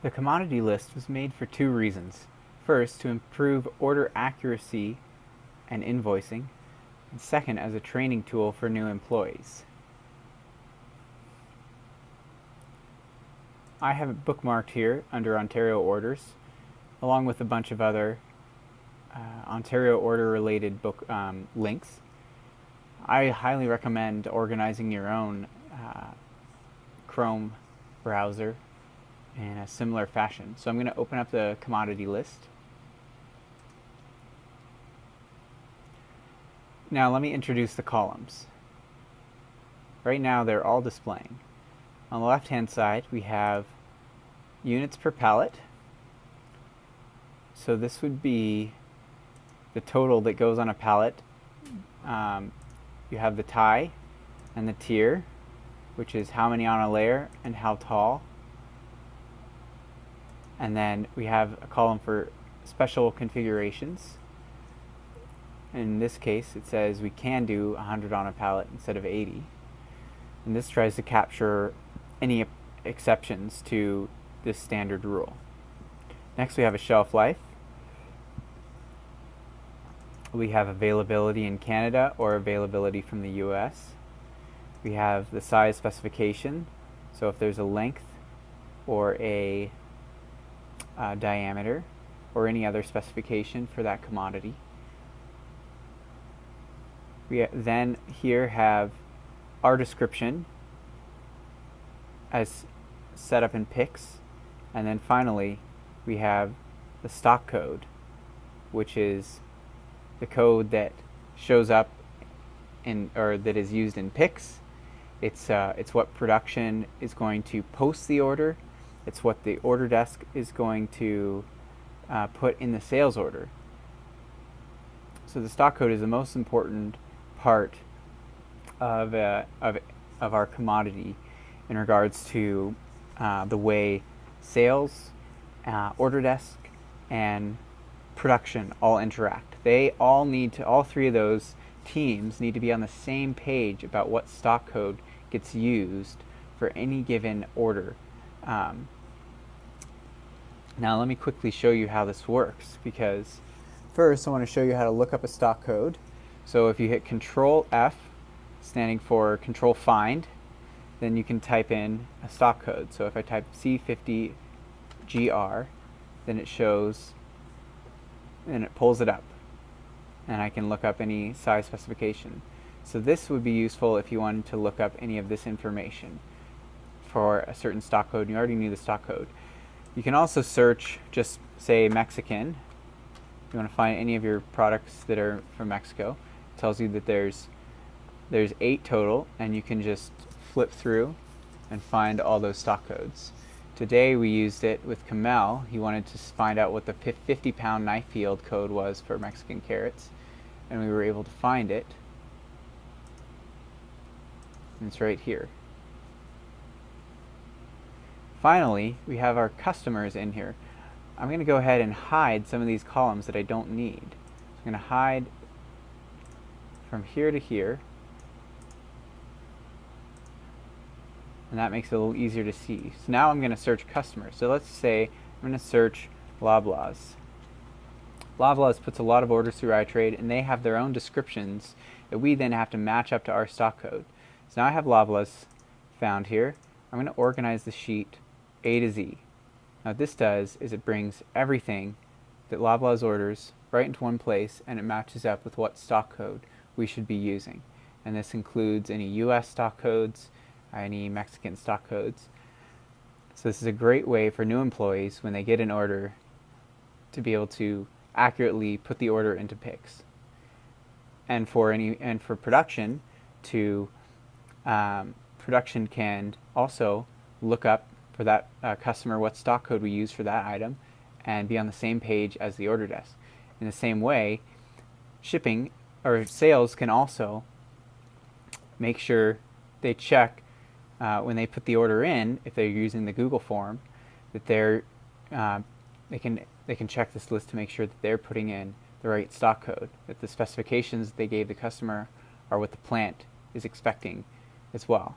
The commodity list was made for two reasons. First, to improve order accuracy and invoicing, and second, as a training tool for new employees. I have it bookmarked here under Ontario orders, along with a bunch of other Ontario order related book links. I highly recommend organizing your own Chrome browser in a similar fashion. So I'm going to open up the commodity list. Now let me introduce the columns. Right now they're all displaying. On the left hand side we have units per pallet. So this would be the total that goes on a pallet. You have the tie and the tier, which is how many on a layer and how tall. And then we have a column for special configurations. In this case, it says we can do 100 on a pallet instead of 80. And this tries to capture any exceptions to this standard rule. Next, we have a shelf life. We have availability in Canada or availability from the US. We have the size specification, so if there's a length or a diameter or any other specification for that commodity. We then here have our description as set up in PIX, and then finally we have the stock code, which is the code that shows up in, or that is used in PIX. It's what production is going to post the order. It's what the order desk is going to put in the sales order. So the stock code is the most important part of our commodity in regards to the way sales, order desk, and production all interact. All three of those teams need to be on the same page about what stock code gets used for any given order. Now let me quickly show you how this works, because first I want to show you how to look up a stock code. So if you hit Control F, standing for Control Find, then you can type in a stock code. So if I type C50GR, then it shows, and it pulls it up, and I can look up any size specification. So this would be useful if you wanted to look up any of this information for a certain stock code and you already knew the stock code. You can also search, just say Mexican. If you want to find any of your products that are from Mexico, it tells you that there's 8 total, and you can just flip through and find all those stock codes. Today we used it with Kamel. He wanted to find out what the 50-pound knife field code was for Mexican carrots, and we were able to find it. And it's right here. Finally, we have our customers in here. I'm going to go ahead and hide some of these columns that I don't need. So I'm going to hide from here to here, and that makes it a little easier to see. So now I'm going to search customers. So let's say I'm going to search Loblaws. Loblaws puts a lot of orders through iTrade, and they have their own descriptions that we then have to match up to our stock code. So now I have Loblaws found here. I'm going to organize the sheet A to Z. Now what this does is it brings everything that Loblaws orders right into one place, and it matches up with what stock code we should be using. And this includes any US stock codes, any Mexican stock codes. So this is a great way for new employees when they get an order to be able to accurately put the order into PIX. And for production production can also look up for that customer what stock code we use for that item and be on the same page as the order desk. In the same way, shipping or sales can also make sure they check when they put the order in, if they're using the Google form, that they can check this list to make sure that they're putting in the right stock code, that the specifications they gave the customer are what the plant is expecting as well.